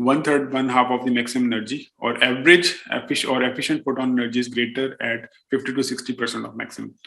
1/3 1/2 of the maximum energy, or average or efficient photon energy is greater at 50 to 60% of maximum.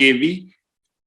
kV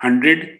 100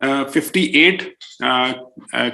58